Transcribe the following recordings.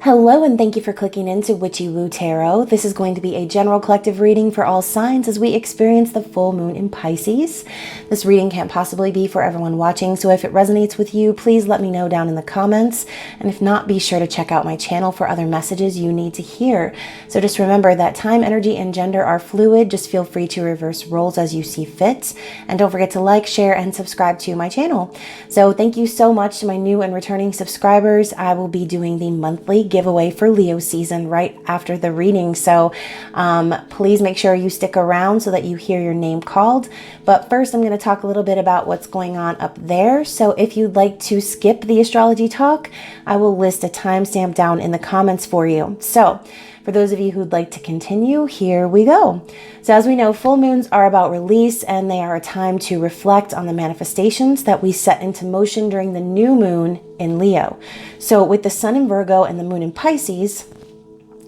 Hello, and thank you for clicking into Witchy-Woo Tarot. This is going to be a general collective reading for all signs as we experience the full moon in Pisces. This reading can't possibly be for everyone watching, so if it resonates with you, please let me know down in the comments. And if not, be sure to check out my channel for other messages you need to hear. So just remember that time, energy, and gender are fluid. Just feel free to reverse roles as you see fit. And don't forget to like, share, and subscribe to my channel. So thank you so much to my new and returning subscribers. I will be doing the monthly giveaway for Leo season right after the reading. So please make sure you stick around so that you hear your name called. But first, I'm going to talk a little bit about what's going on up there. So if you'd like to skip the astrology talk, I will list a timestamp down in the comments for you. So for those of you who'd like to continue, here we go. So as we know, full moons are about release, and they are a time to reflect on the manifestations that we set into motion during the new moon in Leo. So with the sun in Virgo and the moon in Pisces,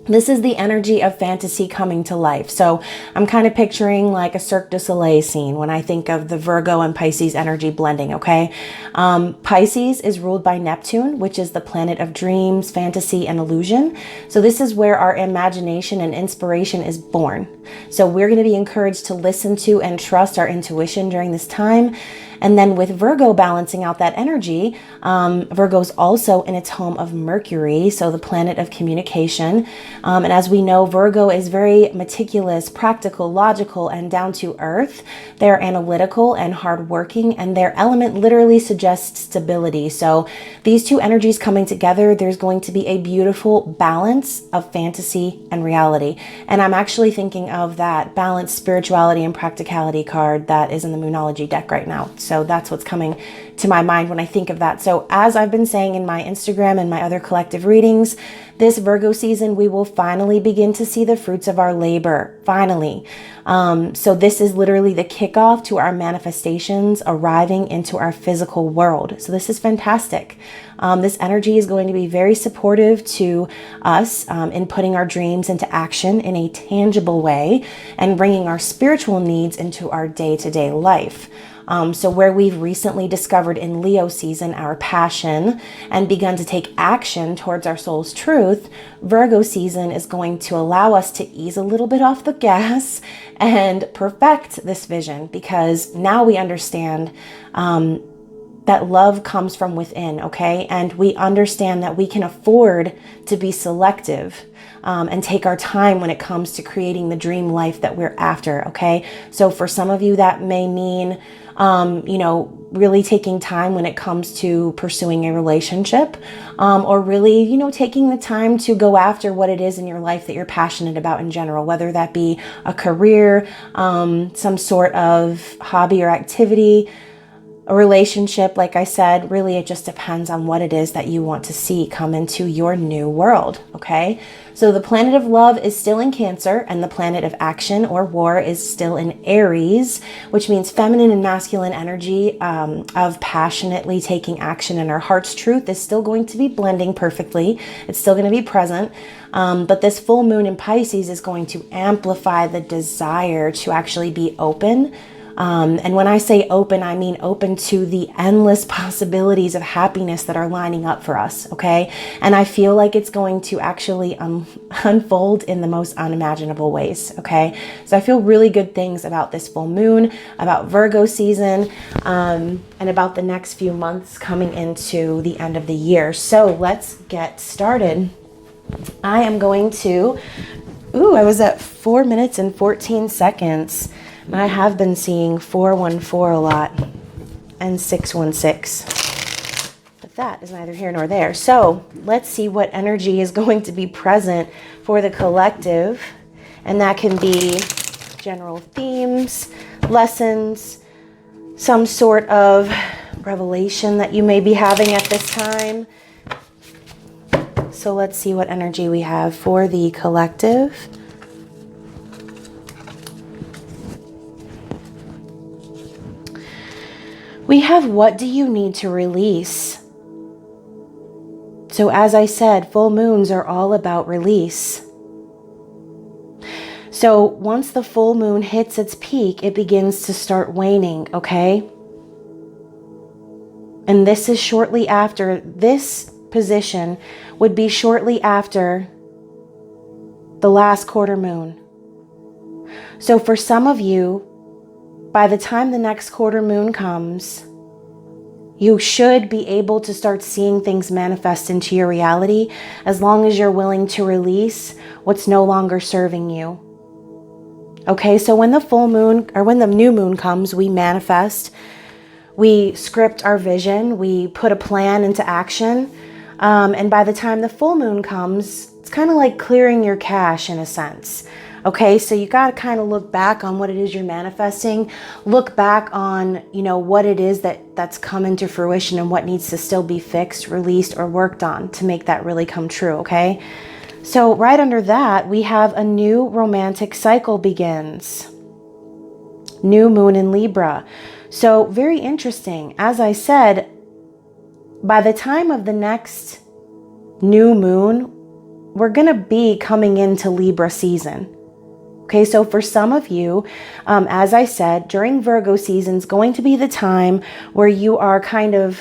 this is the energy of fantasy coming to life. So I'm kind of picturing like a Cirque du Soleil scene when I think of the Virgo and Pisces energy blending, okay? Pisces is ruled by Neptune, which is the planet of dreams, fantasy, and illusion. So this is where our imagination and inspiration is born. So we're going to be encouraged to listen to and trust our intuition during this time. And then with Virgo balancing out that energy, Virgo's also in its home of Mercury, so the planet of communication. And as we know, Virgo is very meticulous, practical, logical, and down to earth. They're analytical and hardworking, and their element literally suggests stability. So these two energies coming together, there's going to be a beautiful balance of fantasy and reality. And I'm actually thinking of that balanced spirituality and practicality card that is in the Moonology deck right now. So that's what's coming to my mind when I think of that. So as I've been saying in my Instagram and my other collective readings, this Virgo season, we will finally begin to see the fruits of our labor, finally. So this is literally the kickoff to our manifestations arriving into our physical world. So this is fantastic. This energy is going to be very supportive to us in putting our dreams into action in a tangible way and bringing our spiritual needs into our day-to-day life. So where we've recently discovered in Leo season our passion and begun to take action towards our soul's truth, Virgo season is going to allow us to ease a little bit off the gas and perfect this vision, because now we understand that love comes from within, okay? And we understand that we can afford to be selective and take our time when it comes to creating the dream life that we're after, okay? So for some of you, that may mean really taking time when it comes to pursuing a relationship, or really, taking the time to go after what it is in your life that you're passionate about in general, whether that be a career, some sort of hobby or activity, a relationship. Like I said, really, it just depends on what it is that you want to see come into your new world, okay? So the planet of love is still in Cancer, and the planet of action or war is still in Aries, which means feminine and masculine energy of passionately taking action in our heart's truth is still going to be blending perfectly. It's still going to be present. But this full moon in Pisces is going to amplify the desire to actually be open. And when I say open, I mean open to the endless possibilities of happiness that are lining up for us, okay? And I feel like it's going to actually unfold in the most unimaginable ways, okay? So I feel really good things about this full moon, about Virgo season, and about the next few months coming into the end of the year. So let's get started. I am going to, I was at 4 minutes and 14 seconds. I have been seeing 414 a lot and 616, but that is neither here nor there. So let's see what energy is going to be present for the collective. And that can be general themes, lessons, some sort of revelation that you may be having at this time. So let's see what energy we have for the collective. We have, what do you need to release? So as I said, full moons are all about release. So once the full moon hits its peak, it begins to start waning, okay? And this is shortly after this position would be shortly after the last quarter moon. So for some of you, by the time the next quarter moon comes, you should be able to start seeing things manifest into your reality as long as you're willing to release what's no longer serving you. Okay, so when the full moon or when the new moon comes, we manifest, we script our vision, we put a plan into action. And by the time the full moon comes, it's kind of like clearing your cache in a sense. Okay, so you got to kind of look back on what it is you're manifesting. Look back on, what it is that's come into fruition and what needs to still be fixed, released, or worked on to make that really come true, okay? So right under that, we have a new romantic cycle begins. New moon in Libra. So very interesting. As I said, by the time of the next new moon, we're going to be coming into Libra season. Okay, so for some of you, as I said, during Virgo season is going to be the time where you are kind of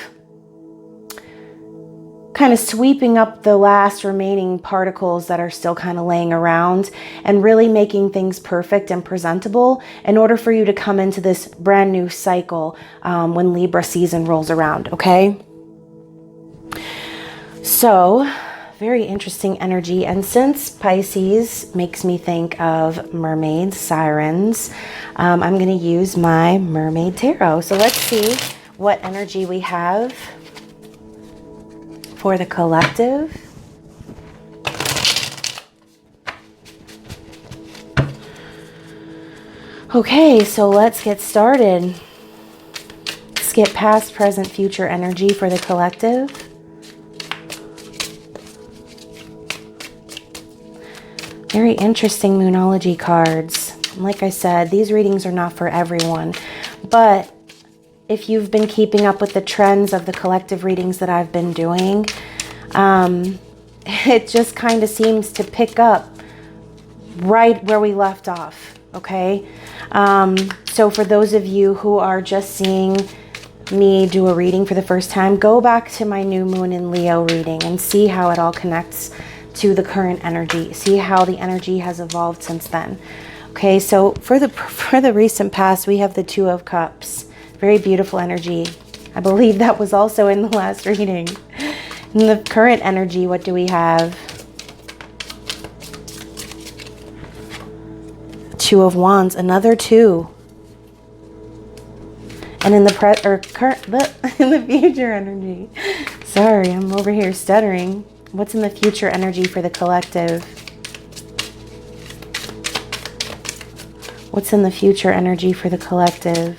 sweeping up the last remaining particles that are still kind of laying around and really making things perfect and presentable in order for you to come into this brand new cycle when Libra season rolls around, okay? So, very interesting energy. And since Pisces makes me think of mermaids, sirens, I'm going to use my Mermaid Tarot. So let's see what energy we have for the collective. Okay, so let's get started. Let's get past, present, future energy for the collective. Very interesting Moonology cards. Like I said, these readings are not for everyone, but if you've been keeping up with the trends of the collective readings that I've been doing, it just kind of seems to pick up right where we left off, okay? So for those of you who are just seeing me do a reading for the first time, go back to my new moon in Leo reading and see how it all connects to the current energy. See how the energy has evolved since then. Okay, so for the recent past, we have the Two of Cups. Very beautiful energy. I believe that was also in the last reading. In the current energy, what do we have? Two of Wands, another two. And in the in the future energy. Sorry, I'm over here stuttering. What's in the future energy for the collective? What's in the future energy for the collective?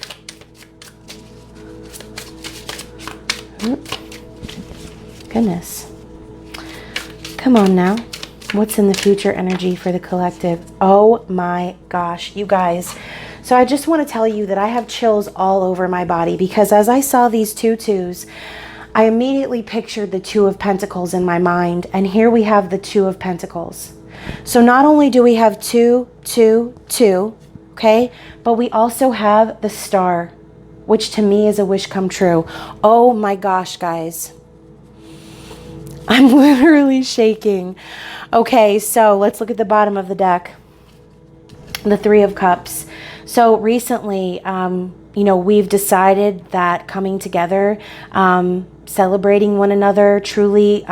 Goodness. Come on now. What's in the future energy for the collective? Oh my gosh, you guys. So I just want to tell you that I have chills all over my body because as I saw these two twos, I immediately pictured the Two of Pentacles in my mind, and here we have the Two of Pentacles. So not only do we have two, okay, but we also have the Star, which to me is a wish come true. Oh my gosh, guys. I'm literally shaking. Okay, so let's look at the bottom of the deck. The Three of Cups. So recently, we've decided that coming together, celebrating one another, truly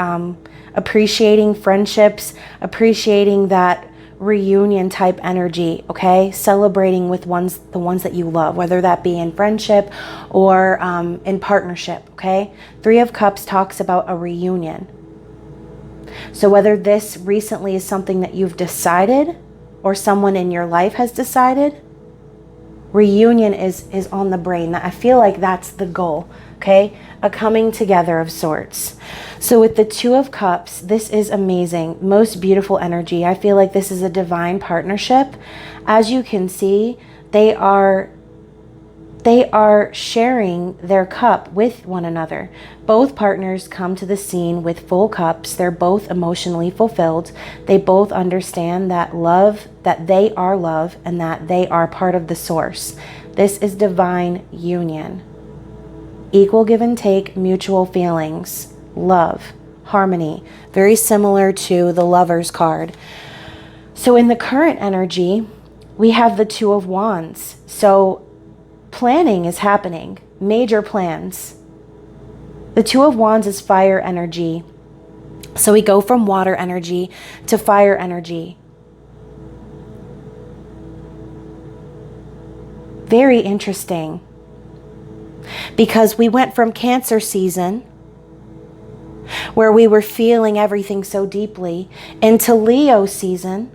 appreciating friendships, appreciating that reunion type energy, okay? Celebrating with the ones that you love, whether that be in friendship or in partnership, okay? Three of Cups talks about a reunion. So whether this recently is something that you've decided or someone in your life has decided, reunion is on the brain. I feel like that's the goal, okay? A coming together of sorts. So with the Two of Cups, this is amazing. Most beautiful energy. I feel like this is a divine partnership. As you can see, they are sharing their cup with one another. Both partners come to the scene with full cups. They're both emotionally fulfilled. They both understand that they are love and that they are part of the source. This is divine union. Equal give and take, mutual feelings, love, harmony, very similar to the Lover's card. So in the current energy, we have the Two of Wands. So planning is happening, major plans. The Two of Wands is fire energy. So we go from water energy to fire energy. Very interesting. Because we went from Cancer season, where we were feeling everything so deeply, into Leo season,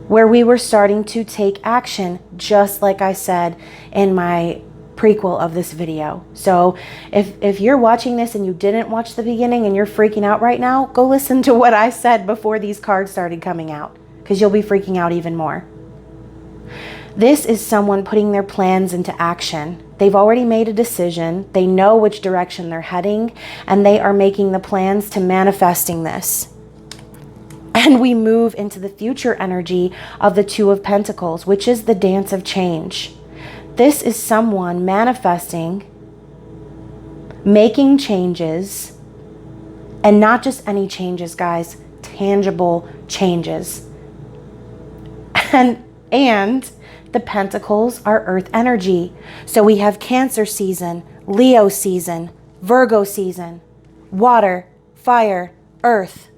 where we were starting to take action, just like I said in my prequel of this video. So if you're watching this and you didn't watch the beginning and you're freaking out right now, go listen to what I said before these cards started coming out, because you'll be freaking out even more. This is someone putting their plans into action. They've already made a decision. They know which direction they're heading, and they are making the plans to manifesting this. And we move into the future energy of the Two of Pentacles, which is the dance of change. This is someone manifesting, making changes, and not just any changes, guys, tangible changes. And the Pentacles are earth energy. So we have Cancer season, Leo season, Virgo season, water, fire, earth.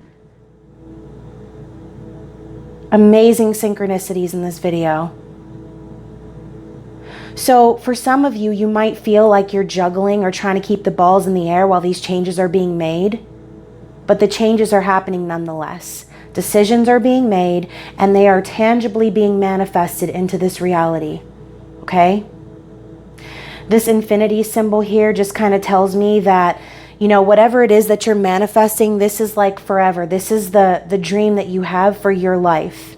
Amazing synchronicities in this video. So for some of you, you might feel like you're juggling or trying to keep the balls in the air while these changes are being made. But the changes are happening nonetheless. Decisions are being made, and they are tangibly being manifested into this reality. Okay? This infinity symbol here just kind of tells me that, you know, whatever it is that you're manifesting, this is like forever. This is the dream that you have for your life.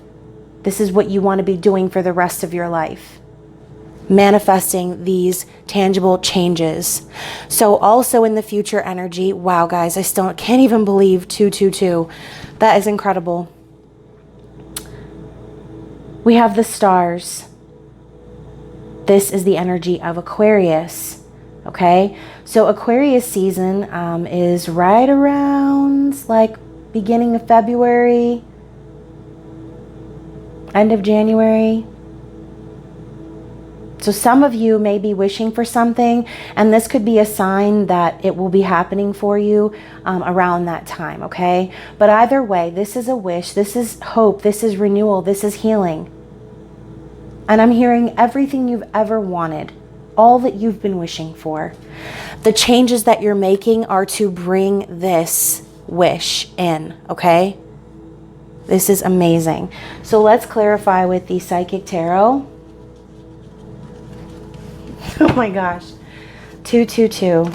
This is what you want to be doing for the rest of your life. Manifesting these tangible changes. So also in the future energy, wow guys, I still can't even believe 222. That is incredible. We have the stars. This is the energy of Aquarius. Okay, so Aquarius season is right around like beginning of February, end of January. So some of you may be wishing for something, and this could be a sign that it will be happening for you around that time, okay? But either way, this is a wish, this is hope, this is renewal, this is healing. And I'm hearing everything you've ever wanted, all that you've been wishing for. The changes that you're making are to bring this wish in, okay? This is amazing. So let's clarify with the Psychic Tarot. Oh my gosh, 222.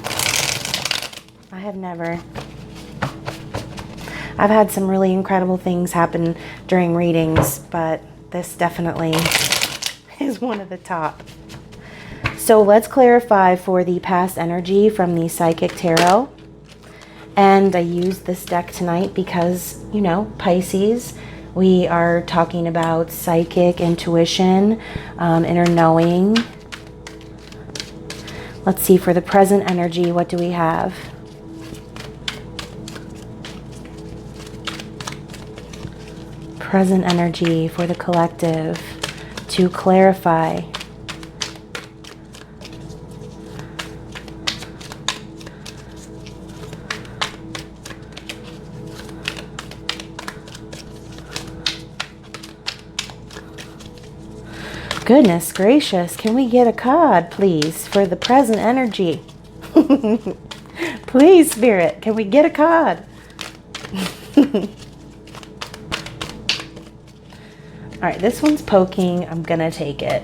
I've had some really incredible things happen during readings, but this definitely is one of the top. So let's clarify for the past energy from the Psychic Tarot. And I used this deck tonight because, you know, Pisces, we are talking about psychic intuition, inner knowing. Let's see, for the present energy, what do we have? Present energy for the collective to clarify. Goodness gracious, can we get a card, please, for the present energy? Please, Spirit, can we get a card? All right, this one's poking. I'm going to take it.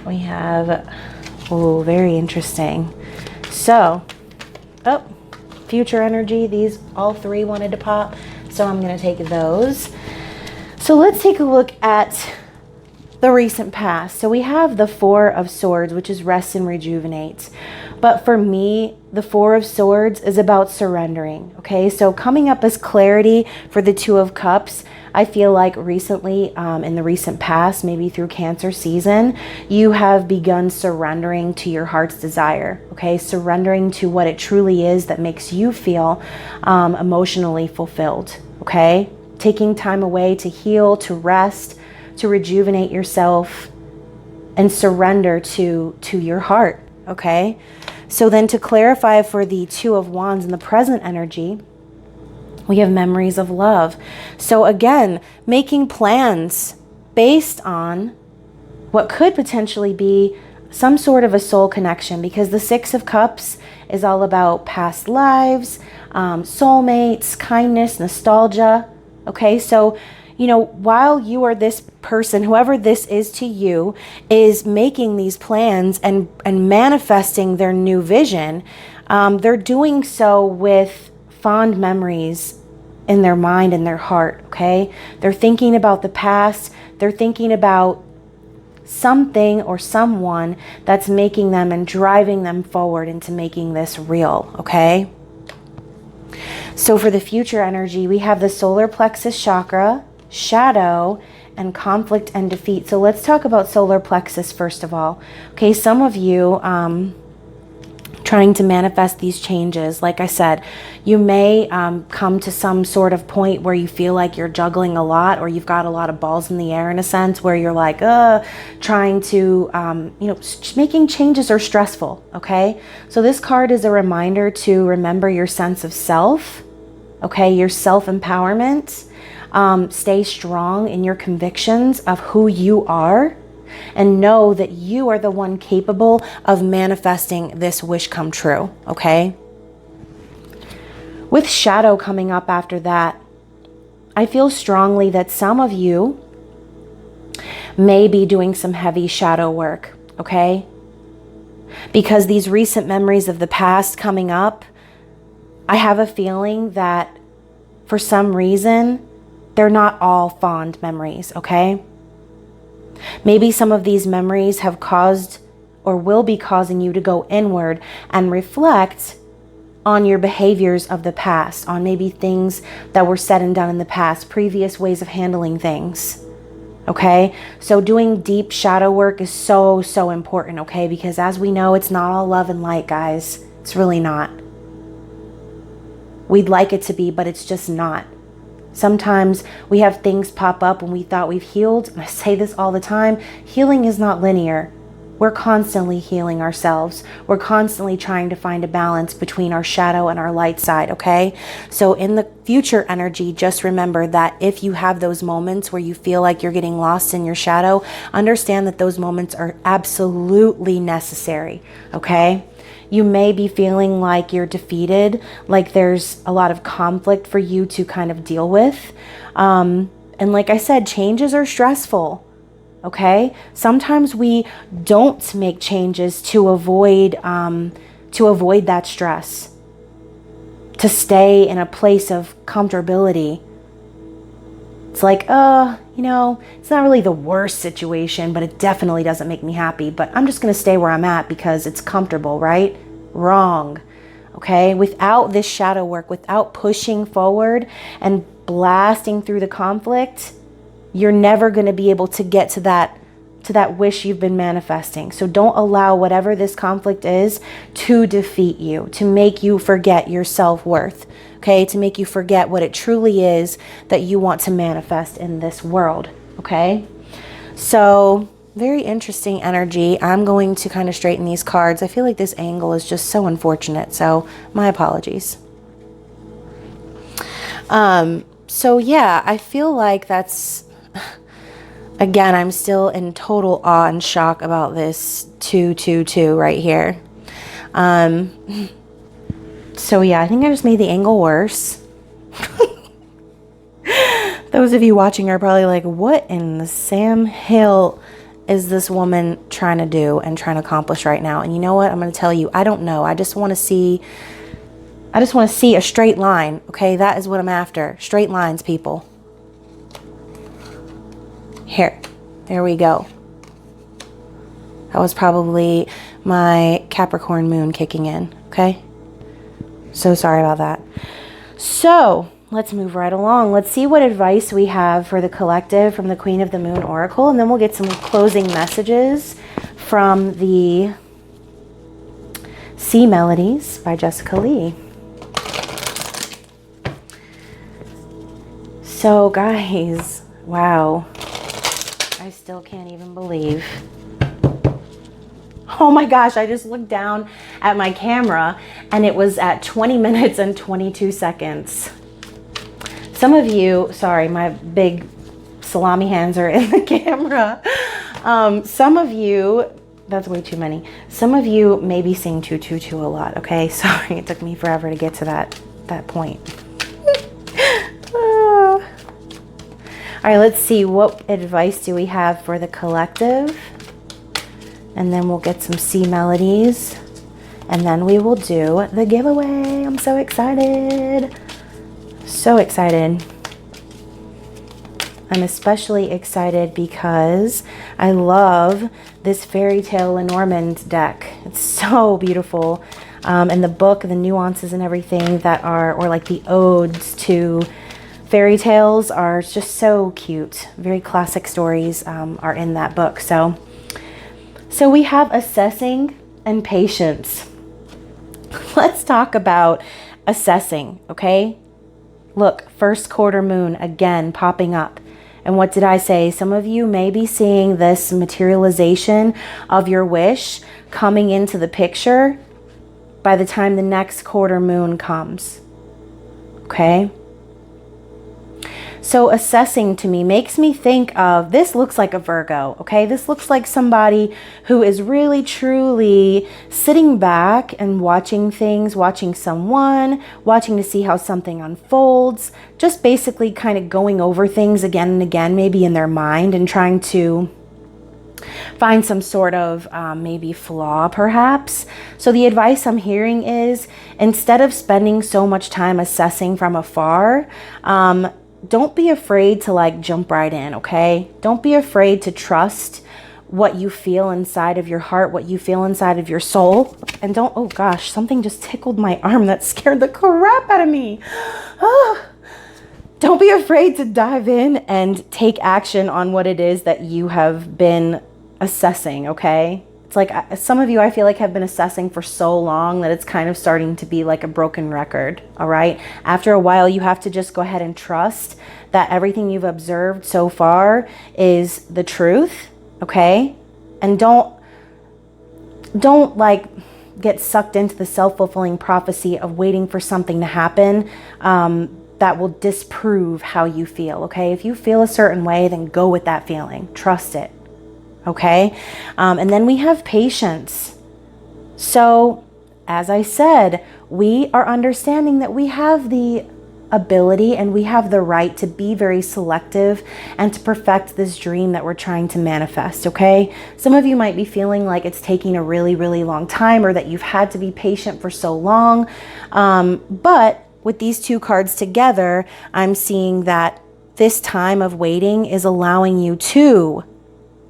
We have, oh, very interesting. So, oh, future energy. These all three wanted to pop, so I'm going to take those. So let's take a look at the recent past. So we have the Four of Swords, which is rest and rejuvenate. But for me, the Four of Swords is about surrendering. Okay, so coming up as clarity for the Two of Cups. I feel like recently, in the recent past, maybe through Cancer season, you have begun surrendering to your heart's desire, okay? Surrendering to what it truly is that makes you feel emotionally fulfilled, okay? Taking time away to heal, to rest, to rejuvenate yourself, and surrender to your heart, okay? So then to clarify for the Two of Wands in the present energy, we have memories of love. So again, making plans based on what could potentially be some sort of a soul connection, because the Six of Cups is all about past lives, soulmates, kindness, nostalgia. Okay, so, you know, while you are this person, whoever this is to you, is making these plans and manifesting their new vision, they're doing so with fond memories in their mind and their heart, okay? They're thinking about the past. They're thinking about something or someone that's making them and driving them forward into making this real, okay? So for the future energy, we have the solar plexus chakra, shadow, and conflict and defeat. So let's talk about solar plexus first of all. Okay, some of you trying to manifest these changes. Like I said, you may come to some sort of point where you feel like you're juggling a lot, or you've got a lot of balls in the air in a sense, where you're like, trying to, you know, making changes are stressful, okay? So this card is a reminder to remember your sense of self, okay? Your self-empowerment. Stay strong in your convictions of who you are, and know that you are the one capable of manifesting this wish come true, okay? With shadow coming up after that, I feel strongly that some of you may be doing some heavy shadow work, okay? Because these recent memories of the past coming up, I have a feeling that for some reason, they're not all fond memories, okay? Maybe some of these memories have caused or will be causing you to go inward and reflect on your behaviors of the past, on maybe things that were said and done in the past, previous ways of handling things, okay? So doing deep shadow work is so, so important, okay? Because as we know, it's not all love and light, guys. It's really not. We'd like it to be, but it's just not. Sometimes we have things pop up when we thought we've healed. And I say this all the time, healing is not linear. We're constantly healing ourselves. We're constantly trying to find a balance between our shadow and our light side, okay? So in the future energy, just remember that if you have those moments where you feel like you're getting lost in your shadow, understand that those moments are absolutely necessary, okay? You may be feeling like you're defeated, like there's a lot of conflict for you to kind of deal with. And like I said, changes are stressful, okay? Sometimes we don't make changes to avoid that stress, to stay in a place of comfortability. It's like, you know, it's not really the worst situation, but it definitely doesn't make me happy. But I'm just going to stay where I'm at because it's comfortable, right? Wrong. Okay? Without this shadow work, without pushing forward and blasting through the conflict, you're never going to be able to get to that wish you've been manifesting. So don't allow whatever this conflict is to defeat you, to make you forget your self-worth, okay? To make you forget what it truly is that you want to manifest in this world, okay? So very interesting energy. I'm going to kind of straighten these cards. I feel like this angle is just so unfortunate, so my apologies. So yeah, I feel like that's... Again, I'm still in total awe and shock about this 222 right here. So yeah, I think I just made the angle worse. Those of you watching are probably like, what in the Sam Hill is this woman trying to do and trying to accomplish right now? And you know what? I'm going to tell you, I don't know. I just want to see a straight line. Okay, that is what I'm after. Straight lines, people. Here, there we go. That was probably my Capricorn moon kicking in, okay? So sorry about that. So, let's move right along. Let's see what advice we have for the collective from the Queen of the Moon Oracle, and then we'll get some closing messages from the Sea Melodies by Jessica Lee. So guys, wow, I still can't even believe. Oh my gosh, I just looked down at my camera and it was at 20 minutes and 22 seconds. Some of you, sorry, my big salami hands are in the camera. Some of you, that's way too many. Some of you may be seeing 222 a lot, okay? Sorry, it took me forever to get to that point. All right, let's see, what advice do we have for the collective? And then we'll get some Sea Melodies. And then we will do the giveaway. I'm so excited. So excited. I'm especially excited because I love this Fairy Tale Lenormand deck. It's so beautiful. And the book, the nuances and everything that are, or like the odes to fairy tales are just so cute. Very classic stories are in that book. So we have assessing and patience. Let's talk about assessing, okay? Look, first quarter moon again popping up. And what did I say? Some of you may be seeing this materialization of your wish coming into the picture by the time the next quarter moon comes, okay? So assessing to me makes me think of, this looks like a Virgo, okay? This looks like somebody who is really truly sitting back and watching things, watching someone, watching to see how something unfolds, just basically kind of going over things again and again, maybe in their mind, and trying to find some sort of maybe flaw perhaps. So the advice I'm hearing is, instead of spending so much time assessing from afar, don't be afraid to like jump right in, okay? Don't be afraid to trust what you feel inside of your heart, what you feel inside of your soul. And don't, oh gosh, something just tickled my arm that scared the crap out of me. Don't be afraid to dive in and take action on what it is that you have been assessing, okay? It's like some of you, I feel like, have been assessing for so long that it's kind of starting to be like a broken record, all right? After a while, you have to just go ahead and trust that everything you've observed so far is the truth, okay? And don't like get sucked into the self-fulfilling prophecy of waiting for something to happen that will disprove how you feel, okay? If you feel a certain way, then go with that feeling. Trust it. Okay. And then we have patience. So as I said, we are understanding that we have the ability and we have the right to be very selective and to perfect this dream that we're trying to manifest. Okay. Some of you might be feeling like it's taking a really, really long time, or that you've had to be patient for so long. But with these two cards together, I'm seeing that this time of waiting is allowing you to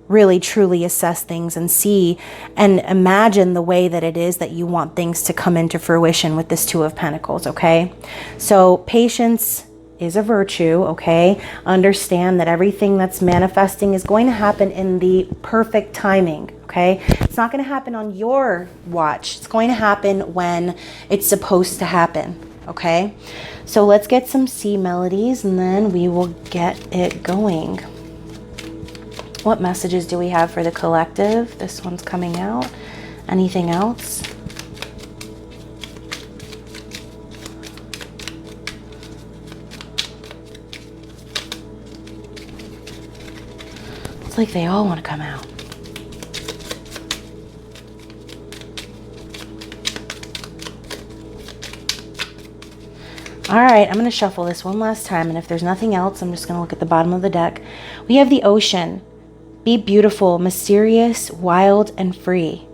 really truly assess things and see and imagine the way that it is that you want things to come into fruition with this Two of Pentacles, okay? So patience is a virtue, okay? Understand that everything that's manifesting is going to happen in the perfect timing, okay? It's not going to happen on your watch. It's going to happen when it's supposed to happen, okay? So let's get some Sea Melodies and then we will get it going. What messages do we have for the collective? This one's coming out. Anything else? It's like they all want to come out. All right, I'm going to shuffle this one last time, and if there's nothing else, I'm just going to look at the bottom of the deck. We have the Ocean. Be beautiful, mysterious, wild, and free.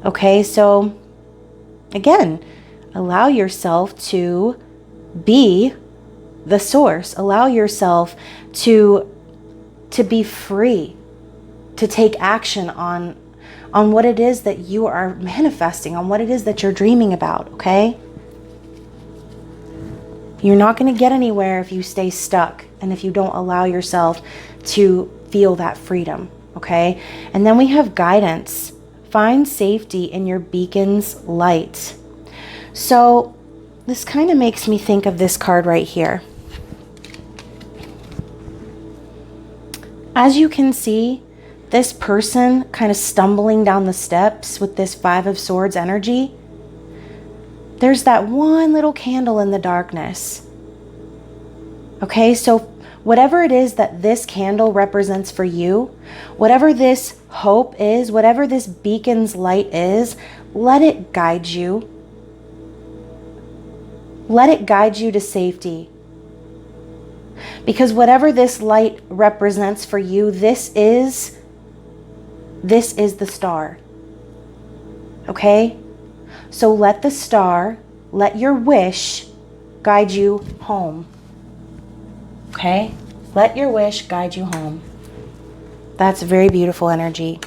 Okay, so again, allow yourself to be the source. Allow yourself to be free, to take action on what it is that you are manifesting, on what it is that you're dreaming about, okay? You're not going to get anywhere if you stay stuck and if you don't allow yourself to feel that freedom, okay? And then we have guidance. Find safety in your beacon's light. So this kind of makes me think of this card right here. As you can see, this person kind of stumbling down the steps with this Five of Swords energy, there's that one little candle in the darkness. Okay, so whatever it is that this candle represents for you, whatever this hope is, whatever this beacon's light is, let it guide you. Let it guide you to safety. Because whatever this light represents for you, this is the star. Okay? So let the star, let your wish guide you home. Okay? Let your wish guide you home. That's very beautiful energy.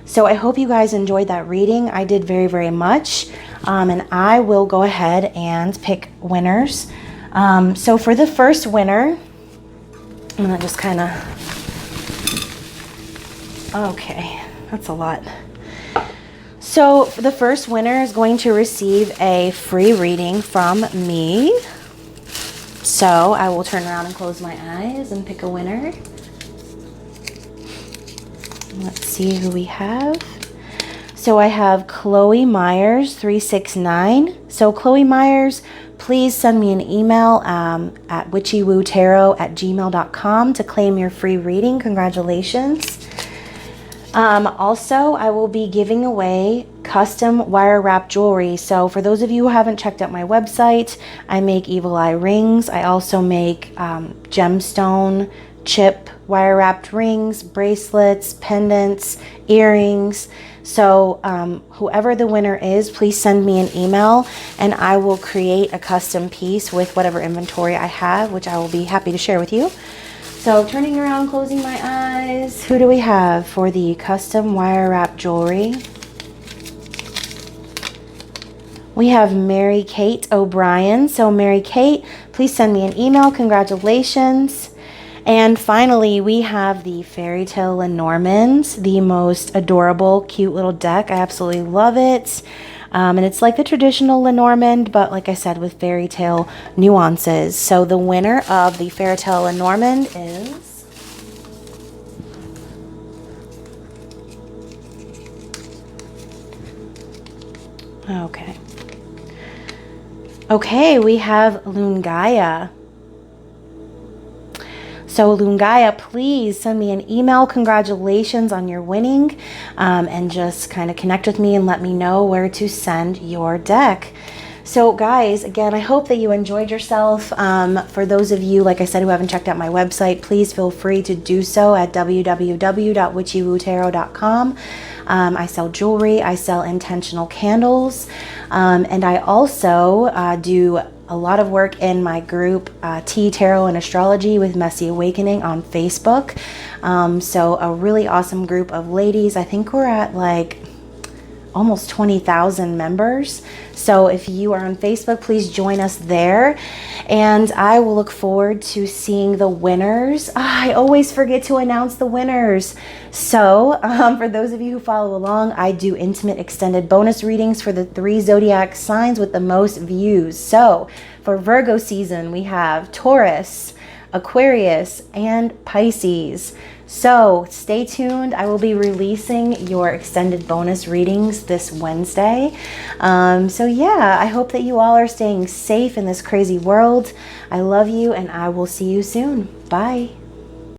So I hope you guys enjoyed that reading. I did very, very much. And I will go ahead and pick winners. So for the first winner, I'm going to just kind of... Okay, that's a lot. So the first winner is going to receive a free reading from me. So I will turn around and close my eyes and pick a winner. Let's see who we have. So I have Chloe Myers 369. So Chloe Myers, please send me an email at witchywootaro@gmail.com to claim your free reading. Congratulations. Also, I will be giving away custom wire wrap jewelry. So for those of you who haven't checked out my website, I make evil eye rings. I also make gemstone chip wire wrapped rings, bracelets, pendants, earrings. So whoever the winner is, please send me an email and I will create a custom piece with whatever inventory I have, which I will be happy to share with you. So turning around, closing my eyes, who do we have for the custom wire wrap jewelry? We have Mary Kate O'Brien. So Mary Kate, please send me an email. Congratulations. And finally, we have the Fairy Tale Lenormand, the most adorable, cute little deck. I absolutely love it. And it's like the traditional Lenormand, but like I said, with fairy tale nuances. So the winner of the Fairy Tale Lenormand is... Okay. Okay, we have Lungaya. So Lungaya, please send me an email. Congratulations on your winning, and just kind of connect with me and let me know where to send your deck. So guys, again, I hope that you enjoyed yourself. For those of you, like I said, who haven't checked out my website, please feel free to do so at www.witchywootaro.com. I sell jewelry, I sell intentional candles, and I also do a lot of work in my group, Tea, Tarot, and Astrology with Messy Awakening on Facebook. So a really awesome group of ladies. I think we're at like almost 20,000 members. So if you are on Facebook, please join us there. And I will look forward to seeing the winners. I always forget to announce the winners. So for those of you who follow along, I do intimate extended bonus readings for the 3 zodiac signs with the most views. So for Virgo season, we have Taurus, Aquarius, and Pisces. So stay tuned. I will be releasing your extended bonus readings this Wednesday. So yeah, I hope that you all are staying safe in this crazy world. I love you and I will see you soon. Bye.